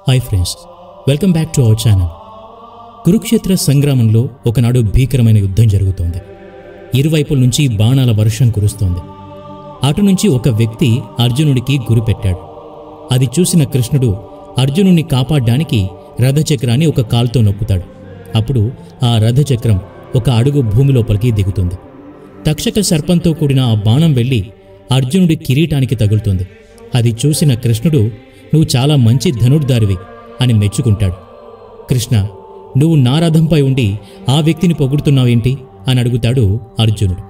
Hi friends, welcome back to our channel. Kurukshetra సంగ్రామంలో ఒకనాడు భీకరమైన యుద్ధం జరుగుతోంది. ఇరువైపుల నుంచి బాణాల వర్షం కురుస్తోంది. అటు నుంచి ఒక వ్యక్తి అర్జునుడికి గురిపెట్టాడు. అది చూసిన కృష్ణుడు అర్జునుడిని కాపాడ్డానికి రథచక్రాన్ని ఒక కాలుతో నొక్కుతాడు. అప్పుడు ఆ రథచక్రం ఒక అడుగు భూమి లోపలికి దిగుతుంది. తక్షక సర్పంతో కూడిన ఆ బాణం వెళ్ళి అర్జునుడి కిరీటానికి తగులుతుంది. అది చూసిన కృష్ణుడు, నువ్వు చాలా మంచి ధనుర్ధారివి అని మెచ్చుకుంటాడు. కృష్ణ, నువ్వు నా రథంపై ఉండి ఆ వ్యక్తిని పొగుడుతున్నావేంటి అని అడుగుతాడు అర్జునుడు.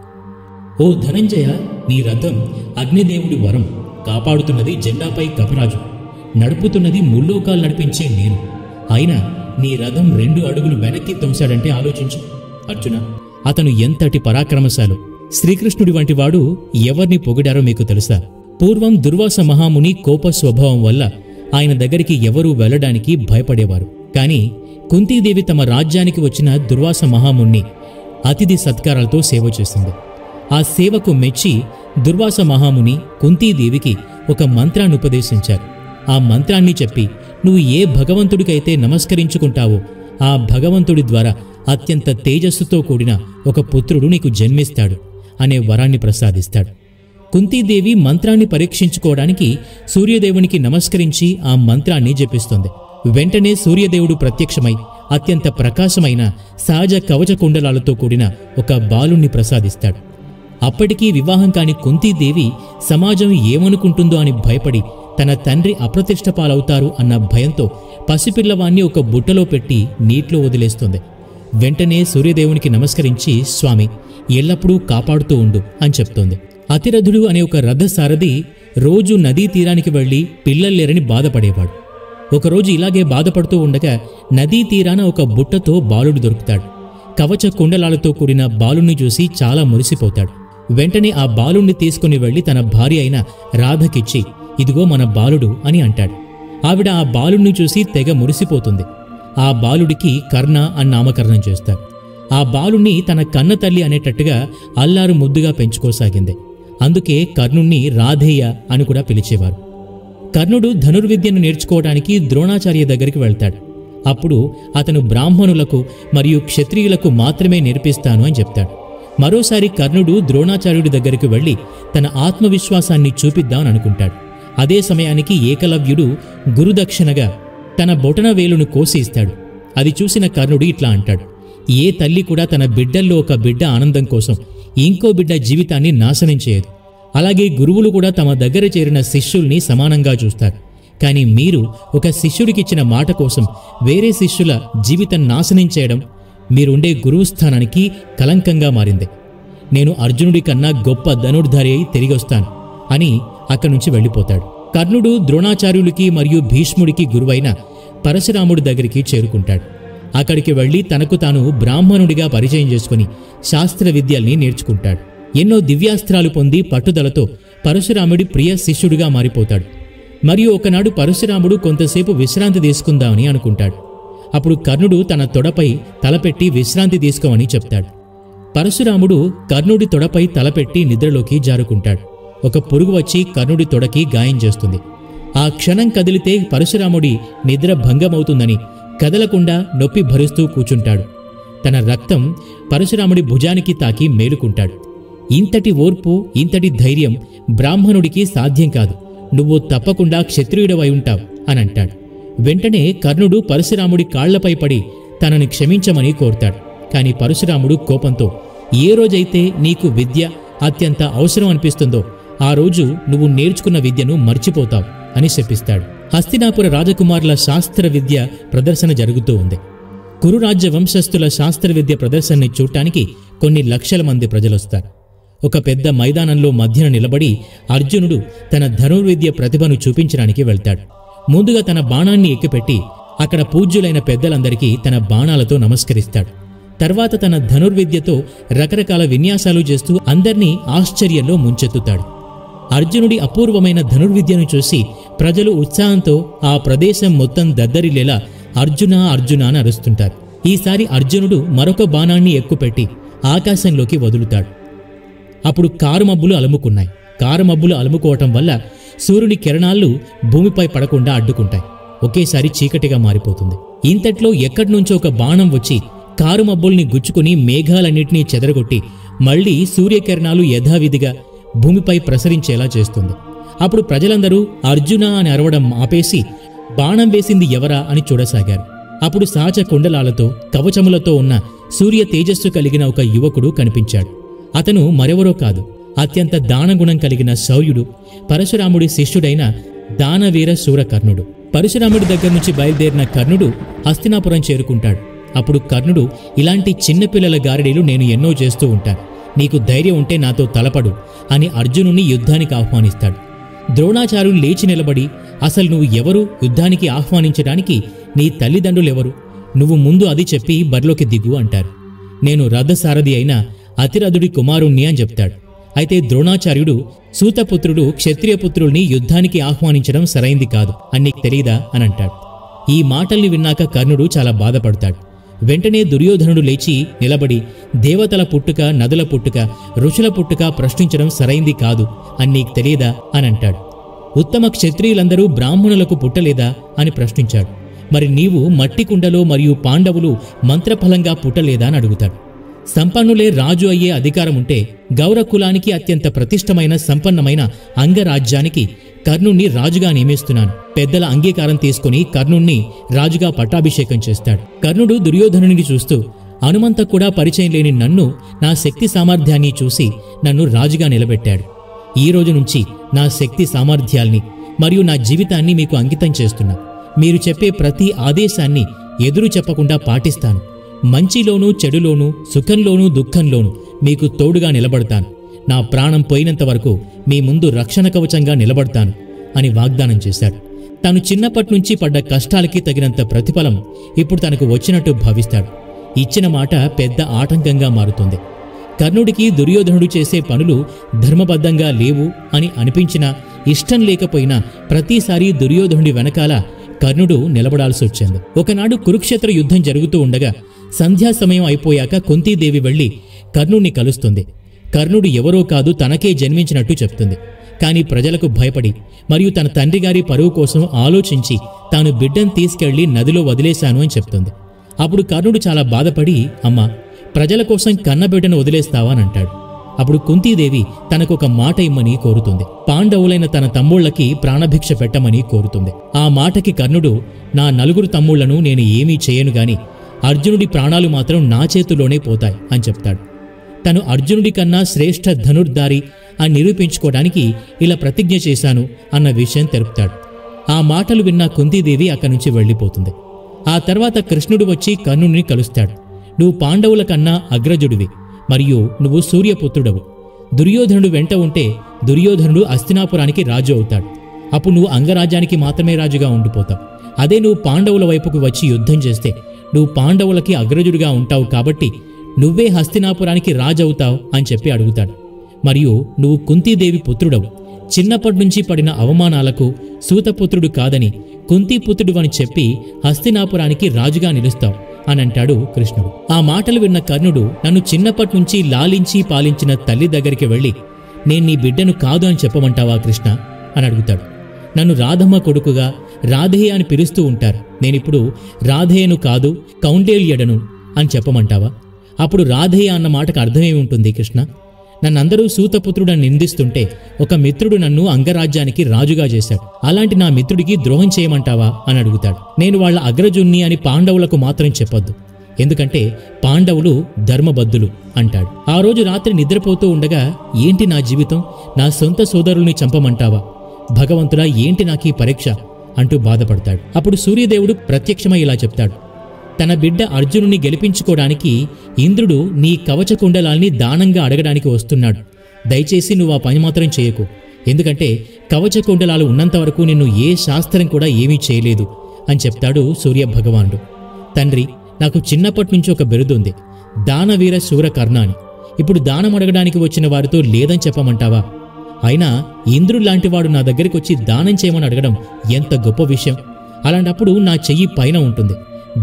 ఓ ధనంజయ, నీ రథం అగ్నిదేవుడి వరం, కాపాడుతున్నది జెండాపై కపిరాజు, నడుపుతున్నది ముల్లోకాలు నడిపించే నేను. అయినా నీ రథం 2 అడుగులు వెనక్కి తొంసాడంటే ఆలోచించు. అర్జున, అతను ఎంతటి పరాక్రమశాలు. శ్రీకృష్ణుడి వంటి వాడు ఎవరిని పొగిడారో మీకు తెలుసా? పూర్వం దుర్వాస మహాముని కోప స్వభావం వల్ల ఆయన దగ్గరికి ఎవరూ వెళ్లడానికి భయపడేవారు. కాని కుంతీదేవి తమ రాజ్యానికి వచ్చిన దుర్వాస మహాముని అతిథి సత్కారాలతో సేవ చేస్తుంది. ఆ సేవకు మెచ్చి దుర్వాస మహాముని కుంతీదేవికి ఒక మంత్రాన్ని ఉపదేశించారు. ఆ మంత్రాన్ని చెప్పి నువ్వు ఏ భగవంతుడికైతే నమస్కరించుకుంటావో ఆ భగవంతుడి ద్వారా అత్యంత తేజస్సుతో కూడిన ఒక పుత్రుడు నీకు జన్మిస్తాడు అనే వరాన్ని ప్రసాదిస్తాడు. కుంతీదేవి మంత్రాన్ని పరీక్షించుకోవడానికి సూర్యదేవునికి నమస్కరించి ఆ మంత్రాన్ని జపిస్తుంది. వెంటనే సూర్యదేవుడు ప్రత్యక్షమై అత్యంత ప్రకాశమైన సహజ కవచ కుండలాలతో కూడిన ఒక బాలుణ్ణి ప్రసాదిస్తాడు. అప్పటికీ వివాహం కాని కుంతీదేవి సమాజం ఏమనుకుంటుందో అని భయపడి తన తండ్రి అప్రతిష్ఠ పాలవుతారు అన్న భయంతో పసిపిల్లవాణ్ణి ఒక బుట్టలో పెట్టి నీటిలో వదిలేస్తుంది. వెంటనే సూర్యదేవునికి నమస్కరించి, స్వామి, ఎల్లప్పుడూ కాపాడుతూ ఉండు అని చెప్తోంది. అతిరథుడు అనే ఒక రథసారథి రోజు నదీ తీరానికి వెళ్లి పిల్లల్లేరని బాధపడేవాడు. ఒకరోజు ఇలాగే బాధపడుతూ ఉండగా నదీ తీరాన ఒక బుట్టతో బాలుడు దొరుకుతాడు. కవచ కుండలాలతో కూడిన బాలుణ్ణి చూసి చాలా మురిసిపోతాడు. వెంటనే ఆ బాలుణ్ణి తీసుకుని వెళ్లి తన భార్య అయిన రాధకిచ్చి, ఇదిగో మన బాలుడు అని అంటాడు. ఆవిడ ఆ బాలుణ్ణి చూసి తెగ మురిసిపోతుంది. ఆ బాలుడికి కర్ణ అని నామకరణం చేస్తాడు. ఆ బాలుణ్ణి తన కన్న తల్లి అనేటట్టుగా అల్లారు ముద్దుగా పెంచుకోసాగింది. అందుకే కర్ణుణ్ణి రాధేయ అని కూడా పిలిచేవారు. కర్ణుడు ధనుర్విద్యను నేర్చుకోవడానికి ద్రోణాచార్య దగ్గరికి వెళ్తాడు. అప్పుడు అతను బ్రాహ్మణులకు మరియు క్షత్రియులకు మాత్రమే నేర్పిస్తాను అని చెప్తాడు. మరోసారి కర్ణుడు ద్రోణాచార్యుడి దగ్గరికి వెళ్లి తన ఆత్మవిశ్వాసాన్ని చూపిద్దామని అనుకుంటాడు. అదే సమయానికి ఏకలవ్యుడు గురుదక్షిణగా తన బొటన వేలును కోసి ఇస్తాడు. అది చూసిన కర్ణుడు ఇట్లా అంటాడు, ఏ తల్లి కూడా తన బిడ్డల్లో ఒక బిడ్డ ఆనందం కోసం ఇంకో బిడ్డ జీవితాన్ని నాశనం చేయదు. అలాగే గురువులు కూడా తమ దగ్గర చేరిన శిష్యుల్ని సమానంగా చూస్తారు. కానీ మీరు ఒక శిష్యుడికిచ్చిన మాట కోసం వేరే శిష్యుల జీవితం నాశనం చేయడం మీరుండే గురువు స్థానానికి కలంకంగా మారింది. నేను అర్జునుడి కన్నా గొప్ప ధనుర్ధారి అయి తిరిగొస్తాను అని అక్కడి నుంచి వెళ్ళిపోతాడు. కర్ణుడు ద్రోణాచార్యులకి మరియు భీష్ముడికి గురువైన పరశురాముడి దగ్గరికి చేరుకుంటాడు. అక్కడికి వెళ్లి తనకు తాను బ్రాహ్మణుడిగా పరిచయం చేసుకుని శాస్త్ర విద్యల్ని నేర్చుకుంటాడు. ఎన్నో దివ్యాస్త్రాలు పొంది పట్టుదలతో పరశురాముడి ప్రియ శిష్యుడిగా మారిపోతాడు. మరియు ఒకనాడు పరశురాముడు కొంతసేపు విశ్రాంతి తీసుకుందామని అనుకుంటాడు. అప్పుడు కర్ణుడు తన తొడపై తలపెట్టి విశ్రాంతి తీసుకోమని చెప్తాడు. పరశురాముడు కర్ణుడి తొడపై తలపెట్టి నిద్రలోకి జారుకుంటాడు. ఒక పురుగు వచ్చి కర్ణుడి తొడకి గాయం చేస్తుంది. ఆ క్షణం కదిలితే పరశురాముడి నిద్ర భంగమవుతుందని కదలకుండా నొప్పి భరిస్తూ కూచుంటాడు. తన రక్తం పరశురాముడి భుజానికి తాకి మేలుకుంటాడు. ఇంతటి ఓర్పు, ఇంతటి ధైర్యం బ్రాహ్మణుడికి సాధ్యం కాదు. నువ్వు తప్పకుండా క్షత్రియుడవై ఉంటావు అని అంటాడు. వెంటనే కర్ణుడు పరశురాముడి కాళ్లపై పడి తనని క్షమించమని కోరుతాడు. కాని పరశురాముడు కోపంతో, ఏ రోజైతే నీకు విద్య అత్యంత అవసరం అనిపిస్తుందో ఆ రోజు నువ్వు నేర్చుకున్న విద్యను మర్చిపోతావు అని శపిస్తాడు. హస్తినాపుర రాజకుమారుల శాస్త్ర విద్య ప్రదర్శన జరుగుతూ ఉంది. కురురాజ్య వంశస్థుల శాస్త్ర విద్య ప్రదర్శనని చూడటానికి కొన్ని లక్షల మంది ప్రజలొస్తారు. ఒక పెద్ద మైదానంలో మధ్యన నిలబడి అర్జునుడు తన ధనుర్విద్య ప్రతిభను చూపించడానికి వెళ్తాడు. ముందుగా తన బాణాన్ని ఎక్కిపెట్టి అక్కడ పూజ్యులైన పెద్దలందరికీ తన బాణాలతో నమస్కరిస్తాడు. తర్వాత తన ధనుర్విద్యతో రకరకాల విన్యాసాలు చేస్తూ అందర్నీ ఆశ్చర్యంలో ముంచెత్తుతాడు. అర్జునుడి అపూర్వమైన ధనుర్విద్యను చూసి ప్రజలు ఉత్సాహంతో ఆ ప్రదేశం మొత్తం దద్దరిల్లేలా అర్జున అర్జున అని అరుస్తుంటారు. ఈసారి అర్జునుడు మరొక బాణాన్ని ఎక్కుపెట్టి ఆకాశంలోకి వదులుతాడు. అప్పుడు కారుమబ్బులు అలుముకున్నాయి. కారుమబ్బులు అలుముకోవటం వల్ల సూర్యుని కిరణాలు భూమిపై పడకుండా అడ్డుకుంటాయి. ఒకేసారి చీకటిగా మారిపోతుంది. ఇంతట్లో ఎక్కడ్నుంచో ఒక బాణం వచ్చి కారు మబ్బుల్ని గుచ్చుకుని మేఘాలన్నింటినీ చెదరగొట్టి మళ్లీ సూర్యకిరణాలు యథావిధిగా భూమిపై ప్రసరించేలా చేస్తుంది. అప్పుడు ప్రజలందరూ అర్జున అని అరవడం ఆపేసి బాణం వేసింది ఎవరా అని చూడసాగారు. అప్పుడు సాచ కుండలాలతో కవచములతో ఉన్న సూర్య తేజస్సు కలిగిన ఒక యువకుడు కనిపించాడు. అతను మరెవరో కాదు, అత్యంత దానగుణం కలిగిన శౌర్యుడు, పరశురాముడి శిష్యుడైన దానవీర శూరకర్ణుడు. పరశురాముడి దగ్గర నుంచి బయలుదేరిన కర్ణుడు హస్తినాపురం చేరుకుంటాడు. అప్పుడు కర్ణుడు, ఇలాంటి చిన్నపిల్లల గారడీలు నేను ఎన్నో చేస్తూ ఉంటాను, నీకు ధైర్యం ఉంటే నాతో తలపడు అని అర్జునుని యుద్ధానికి ఆహ్వానిస్తాడు. ద్రోణాచార్యులు లేచి నిలబడి, అసలు నువ్వు ఎవరు యుద్ధానికి ఆహ్వానించడానికి? నీ తల్లిదండ్రులెవరు? నువ్వు ముందు అది చెప్పి బరిలోకి దిగు అంటారు. నేను రథసారథి అయిన అతిరథుడి కుమారుణ్ణి అని చెప్తాడు. అయితే ద్రోణాచార్యుడు, సూతపుత్రుడు క్షత్రియపుత్రుల్ని యుద్ధానికి ఆహ్వానించడం సరైంది కాదు అని నీకు తెలీదా అని అంటాడు. ఈ మాటల్ని విన్నాక కర్ణుడు చాలా బాధపడతాడు. వెంటనే దుర్యోధనుడు లేచి నిలబడి, దేవతల పుట్టుక, నదుల పుట్టుక, ఋషుల పుట్టుక ప్రశ్నించడం సరైంది కాదు అని నీకు తెలియదా అని అంటాడు. ఉత్తమ క్షత్రియులందరూ బ్రాహ్మణులకు పుట్టలేదా అని ప్రశ్నించాడు. మరి నీవు మట్టి కుండలో మరియు పాండవులు మంత్రఫలంగా పుట్టలేదా అని అడుగుతాడు. సంపన్నులే రాజు అయ్యే అధికారముంటే గౌరకులానికి అత్యంత ప్రతిష్టమైన సంపన్నమైన అంగరాజ్యానికి కర్ణుణ్ణి రాజుగా నియమిస్తున్నాను. పెద్దల అంగీకారం తీసుకుని కర్ణుణ్ణి రాజుగా పట్టాభిషేకం చేస్తాడు. కర్ణుడు దుర్యోధనుని చూస్తూ, హనుమంత కూడా పరిచయం లేని నన్ను, నా శక్తి సామర్థ్యాన్ని చూసి నన్ను రాజుగా నిలబెట్టాడు. ఈ రోజు నుంచి నా శక్తి సామర్థ్యాల్ని మరియు నా జీవితాన్ని మీకు అంకితం చేస్తున్నా. మీరు చెప్పే ప్రతి ఆదేశాన్ని ఎదురు చెప్పకుండా పాటిస్తాను. మంచిలోనూ చెడులోనూ, సుఖంలోనూ దుఃఖంలోనూ మీకు తోడుగా నిలబడతాను. నా ప్రాణం పోయినంత వరకు మీ ముందు రక్షణ కవచంగా నిలబడతాను అని వాగ్దానం చేశాడు. తాను చిన్నప్పటినుంచి పడ్డ కష్టాలకి తగినంత ప్రతిఫలం ఇప్పుడు తనకు వచ్చినట్టు భావిస్తాడు. ఇచ్చిన మాట పెద్ద ఆటంకంగా మారుతుంది. కర్ణుడికి దుర్యోధనుడు చేసే పనులు ధర్మబద్ధంగా లేవు అని అనిపించినా, ఇష్టం లేకపోయినా ప్రతిసారి దుర్యోధనుడి వెనకాల కర్ణుడు నిలబడాల్సి వచ్చింది. ఒకనాడు కురుక్షేత్ర యుద్ధం జరుగుతూ ఉండగా సంధ్యా సమయం అయిపోయాక కుంతీదేవి వెళ్లి కర్ణుణ్ణి కలుస్తుంది. కర్ణుడు ఎవరో కాదు, తనకే జన్మించినట్టు చెప్తుంది. కాని ప్రజలకు భయపడి మరియు తన తండ్రిగారి పరువు కోసం ఆలోచించి తాను బిడ్డను తీసుకెళ్లి నదిలో వదిలేశాను అని చెప్తుంది. అప్పుడు కర్ణుడు చాలా బాధపడి, అమ్మా, ప్రజల కోసం కన్నబిడ్డను వదిలేస్తావా అని అంటాడు. అప్పుడు కుంతీదేవి తనకొక మాట ఇమ్మని కోరుతుంది. పాండవులైన తన తమ్ముళ్లకి ప్రాణభిక్ష పెట్టమని కోరుతుంది. ఆ మాటకి కర్ణుడు, నా 4 తమ్ముళ్లను నేను ఏమీ చేయను గాని అర్జునుడి ప్రాణాలు మాత్రం నా చేతుల్లోనే పోతాయి అని చెప్తాడు. తను అర్జునుడి కన్నా శ్రేష్ఠ ధనుర్ధారి అని నిరూపించుకోవడానికి ఇలా ప్రతిజ్ఞ చేశాను అన్న విషయం తెలుపుతాడు. ఆ మాటలు విన్న కుంతీదేవి అక్కడి నుంచి వెళ్లిపోతుంది. ఆ తర్వాత కృష్ణుడు వచ్చి కర్ణుడిని కలుస్తాడు. నువ్వు పాండవుల కన్నా అగ్రజుడివి మరియు నువ్వు సూర్యపుత్రుడవు. దుర్యోధనుడు వెంట ఉంటే దుర్యోధనుడు హస్తినాపురానికి రాజు అవుతాడు. అప్పుడు నువ్వు అంగరాజ్యానికి మాత్రమే రాజుగా ఉండిపోతావు. అదే నువ్వు పాండవుల వైపుకు వచ్చి యుద్ధం చేస్తే నువ్వు పాండవులకి అగ్రజుడిగా ఉంటావు కాబట్టి నువ్వే హస్తినాపురానికి రాజవుతావు అని చెప్పి అడుగుతాడు. మరియు నువ్వు కుంతీదేవి పుత్రుడవు. చిన్నప్పటి నుంచి పడిన అవమానాలకు సూతపుత్రుడు కాదని కుంతీపుత్రుడు అని చెప్పి హస్తినాపురానికి రాజుగా నిలుస్తావు అని అంటాడు కృష్ణుడు. ఆ మాటలు విన్న కర్ణుడు, నన్ను చిన్నప్పటి నుంచి లాలించి పాలించిన తల్లి దగ్గరికి వెళ్లి, నేను నీ బిడ్డను కాదు అని చెప్పమంటావా కృష్ణ అని అడుగుతాడు. నన్ను రాధమ్మ కొడుకుగా రాధేయ అని పిలుస్తూ ఉంటారు. నేనిప్పుడు రాధేయను కాదు కౌండేల్యడను అని చెప్పమంటావా? అప్పుడు రాధేయ అన్న మాటకు అర్థమేమి ఉంటుంది కృష్ణ? నన్నందరూ సూతపుత్రుడని నిందిస్తుంటే ఒక మిత్రుడు నన్ను అంగరాజ్యానికి రాజుగా చేశాడు. అలాంటి నా మిత్రుడికి ద్రోహం చేయమంటావా అని అడుగుతాడు. నేను వాళ్ల అగ్రజుణ్ణి అని పాండవులకు మాత్రం చెప్పొద్దు, ఎందుకంటే పాండవులు ధర్మబద్ధులు అంటాడు. ఆ రోజు రాత్రి నిద్రపోతూ ఉండగా, ఏంటి నా జీవితం, నా సొంత సోదరుల్ని చంపమంటావా? భగవంతుడా, ఏంటి నాకీ పరీక్ష అంటూ బాధపడతాడు. అప్పుడు సూర్యదేవుడు ప్రత్యక్షమై ఇలా చెప్తాడు, తన బిడ్డ అర్జునుని గెలిపించుకోవడానికి ఇంద్రుడు నీ కవచ కుండలాల్ని దానంగా అడగడానికి వస్తున్నాడు. దయచేసి నువ్వు ఆ పని మాత్రం చేయకు, ఎందుకంటే కవచ కుండలాలు ఉన్నంతవరకు నిన్ను ఏ శాస్త్రం కూడా ఏమీ చేయలేదు అని చెప్తాడు సూర్యభగవానుడు. తండ్రి, నాకు చిన్నప్పటి నుంచి ఒక బిరుదుంది, దానవీర శూరకర్ణ అని. ఇప్పుడు దానం అడగడానికి వచ్చిన వారితో లేదని చెప్పమంటావా? అయినా ఇంద్రుడిలాంటివాడు నా దగ్గరికి వచ్చి దానం చేయమని అడగడం ఎంత గొప్ప విషయం. అలాంటప్పుడు నా చెయ్యి పైన ఉంటుంది,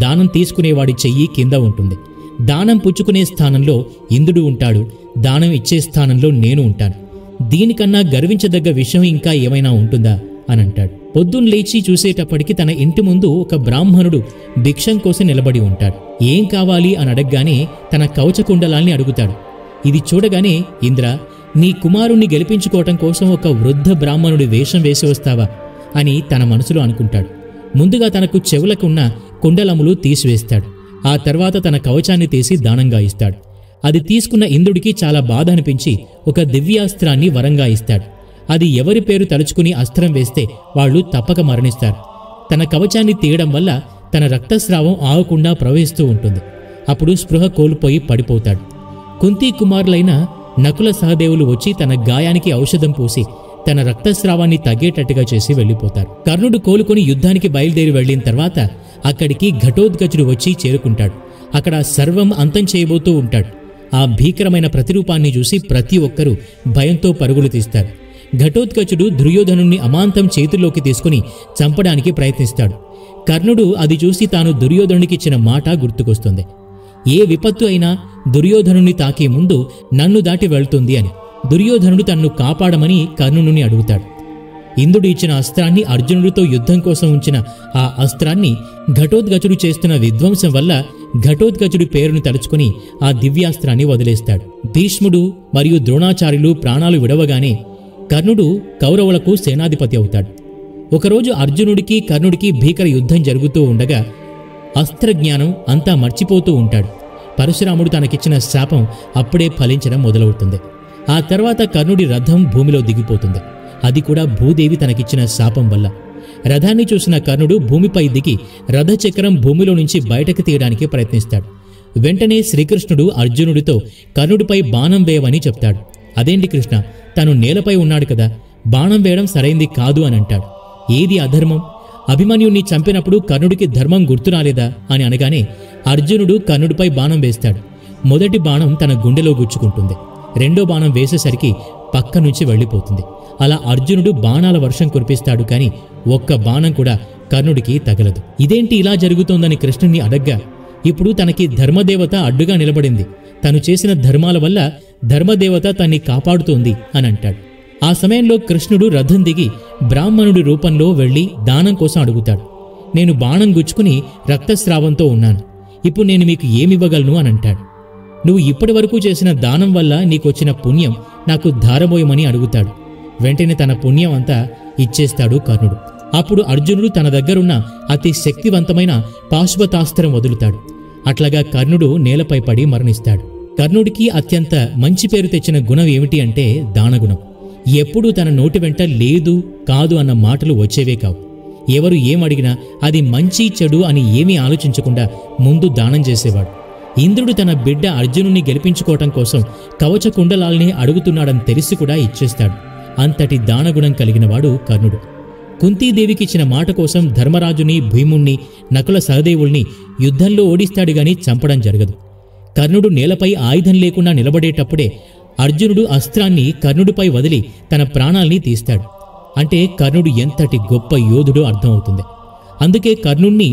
దానం తీసుకునేవాడి చెయ్యి కింద ఉంటుంది. దానం పుచ్చుకునే స్థానంలో ఇంద్రుడు ఉంటాడు, దానం ఇచ్చే స్థానంలో నేను ఉంటాను. దీనికన్నా గర్వించదగ్గ విషయం ఇంకా ఏమైనా ఉంటుందా అని అంటాడు. పొద్దున్న లేచి చూసేటప్పటికి తన ఇంటి ముందు ఒక బ్రాహ్మణుడు భిక్షం కోసం నిలబడి ఉంటాడు. ఏం కావాలి అని అడగగానే తన కవచకుండలాల్ని అడుగుతాడు. ఇది చూడగానే, ఇంద్ర, నీ కుమారుణ్ణి గెలిపించుకోవటం కోసం ఒక వృద్ధ బ్రాహ్మణుడి వేషం వేసి వస్తావా అని తన మనసులో అనుకుంటాడు. ముందుగా తనకు చెవులకున్న కుండలములు తీసివేస్తాడు. ఆ తర్వాత తన కవచాన్ని తీసి దానంగా ఇస్తాడు. అది తీసుకున్న ఇంద్రుడికి చాలా బాధ అనిపించి ఒక దివ్యాస్త్రాన్ని వరంగా ఇస్తాడు. అది ఎవరి పేరు తలుచుకుని అస్త్రం వేస్తే వాళ్ళు తప్పక మరణిస్తారు. తన కవచాన్ని తీయడం వల్ల తన రక్తస్రావం ఆగకుండా ప్రవహిస్తూ ఉంటుంది. అప్పుడు స్పృహ కోల్పోయి పడిపోతాడు. కుంతీ కుమారులైన నకుల సహదేవులు వచ్చి తన గాయానికి ఔషధం పూసి తన రక్తస్రావాన్ని తగ్గేటట్టుగా చేసి వెళ్ళిపోతారు. కర్ణుడు కోలుకొని యుద్ధానికి బయలుదేరి వెళ్లిన తర్వాత అక్కడికి ఘటోత్కచుడు వచ్చి చేరుకుంటాడు. అక్కడ సర్వం అంతం చేయబోతూ ఉంటాడు. ఆ భీకరమైన ప్రతిరూపాన్ని చూసి ప్రతి ఒక్కరూ భయంతో పరుగులు తీస్తారు. ఘటోత్కచుడు దుర్యోధనుణ్ణి అమాంతం చేతుల్లోకి తీసుకుని చంపడానికి ప్రయత్నిస్తాడు. కర్ణుడు అది చూసి తాను దుర్యోధనుడికిచ్చిన మాట గుర్తుకొస్తుంది. ఏ విపత్తు అయినా దుర్యోధనుని తాకే ముందు నన్ను దాటి వెళ్తుంది అని. దుర్యోధనుడు తన్ను కాపాడమని కర్ణుని అడుగుతాడు. ఇంద్రుడు ఇచ్చిన అస్త్రాన్ని, అర్జునుడితో యుద్ధం కోసం ఉంచిన ఆ అస్త్రాన్ని ఘటోత్కచుడు చేస్తున్న విధ్వంసం వల్ల ఘటోత్కచుడి పేరును తలుచుకుని ఆ దివ్యాస్త్రాన్ని వదిలేస్తాడు. భీష్ముడు మరియు ద్రోణాచార్యులు ప్రాణాలు విడవగానే కర్ణుడు కౌరవులకు సేనాధిపతి అవుతాడు. ఒకరోజు అర్జునుడికి కర్ణుడికి భీకర యుద్ధం జరుగుతూ ఉండగా అస్త్రజ్ఞానం అంతా మర్చిపోతూ ఉంటాడు. పరశురాముడు తనకిచ్చిన శాపం అప్పుడే ఫలించడం మొదలవుతుంది. ఆ తర్వాత కర్ణుడి రథం భూమిలో దిగిపోతుంది. అది కూడా భూదేవి తనకిచ్చిన శాపం వల్ల. రథాన్ని చూసిన కర్ణుడు భూమిపై దిగి రథచక్రం భూమిలో నుంచి బయటకు తీయడానికి ప్రయత్నిస్తాడు. వెంటనే శ్రీకృష్ణుడు అర్జునుడితో కర్ణుడిపై బాణం వేయవని చెప్తాడు. అదేంటి కృష్ణ, తను నేలపై ఉన్నాడు కదా, బాణం వేయడం సరైంది కాదు అని అంటాడు. ఏది అధర్మం? అభిమన్యుణ్ణి చంపినప్పుడు కర్ణుడికి ధర్మం గుర్తురాలేదా అని అనగానే అర్జునుడు కర్ణుడిపై బాణం వేస్తాడు. మొదటి బాణం తన గుండెలో గుచ్చుకుంటుంది. రెండో బాణం వేసేసరికి పక్క నుంచి వెళ్ళిపోతుంది. అలా అర్జునుడు బాణాల వర్షం కురిపిస్తాడు. కాని ఒక్క బాణం కూడా కర్ణుడికి తగలదు. ఇదేంటి ఇలా జరుగుతోందని కృష్ణుణ్ణి అడగ్గా, ఇప్పుడు తనకి ధర్మదేవత అడ్డుగా నిలబడింది. తను చేసిన ధర్మాల వల్ల ధర్మదేవత తన్ని కాపాడుతోంది అని అంటాడు. ఆ సమయంలో కృష్ణుడు రథం దిగి బ్రాహ్మణుడి రూపంలో వెళ్లి దానం కోసం అడుగుతాడు. నేను బాణం గుచ్చుకుని రక్తస్రావంతో ఉన్నాను. ఇప్పుడు నేను మీకు ఏమివ్వగలను అని అంటాడు. నువ్వు ఇప్పటి వరకు చేసిన దానం వల్ల నీకొచ్చిన పుణ్యం నాకు ధారబోయమని అడుగుతాడు. వెంటనే తన పుణ్యం అంతా ఇచ్చేస్తాడు కర్ణుడు. అప్పుడు అర్జునుడు తన దగ్గరున్న అతి శక్తివంతమైన పాశుపతాస్త్రం వదులుతాడు. అట్లాగా కర్ణుడు నేలపై పడి మరణిస్తాడు. కర్ణుడికి అత్యంత మంచి పేరు తెచ్చిన గుణం ఏమిటి అంటే దానగుణం. ఎప్పుడూ తన నోటి వెంట లేదు కాదు అన్న మాటలు వచ్చేవే కావు. ఎవరు ఏమడిగినా అది మంచి చెడు అని ఏమీ ఆలోచించకుండా ముందు దానం చేసేవాడు. ఇంద్రుడు తన బిడ్డ అర్జునుణ్ణి గెలిపించుకోవటం కోసం కవచ కుండలాల్ని అడుగుతున్నాడని తెలిసి కూడా ఇచ్చేస్తాడు. అంతటి దానగుణం కలిగినవాడు కర్ణుడు. కుంతీదేవికిచ్చిన మాట కోసం ధర్మరాజుని, భీముణ్ణి, నకుల సహదేవుల్ని యుద్ధంలో ఓడిస్తాడు గాని చంపడం జరగదు. కర్ణుడు నేలపై ఆయుధం లేకుండా నిలబడేటప్పుడే అర్జునుడు అస్త్రాన్ని కర్ణుడిపై వదిలి తన ప్రాణాల్ని తీస్తాడు. అంటే కర్ణుడు ఎంతటి గొప్ప యోధుడో అర్థమవుతుంది. అందుకే కర్ణుణ్ణి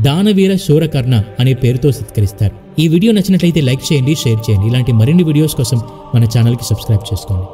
దానవీర శూరకర్ణ అనే పేరుతో సత్కరిస్తారు. ఈ వీడియో నచ్చినట్లయితే లైక్ చేయండి, షేర్ చేయండి. ఇలాంటి మరిన్ని వీడియోస్ కోసం మన ఛానల్కి సబ్స్క్రైబ్ చేసుకోండి.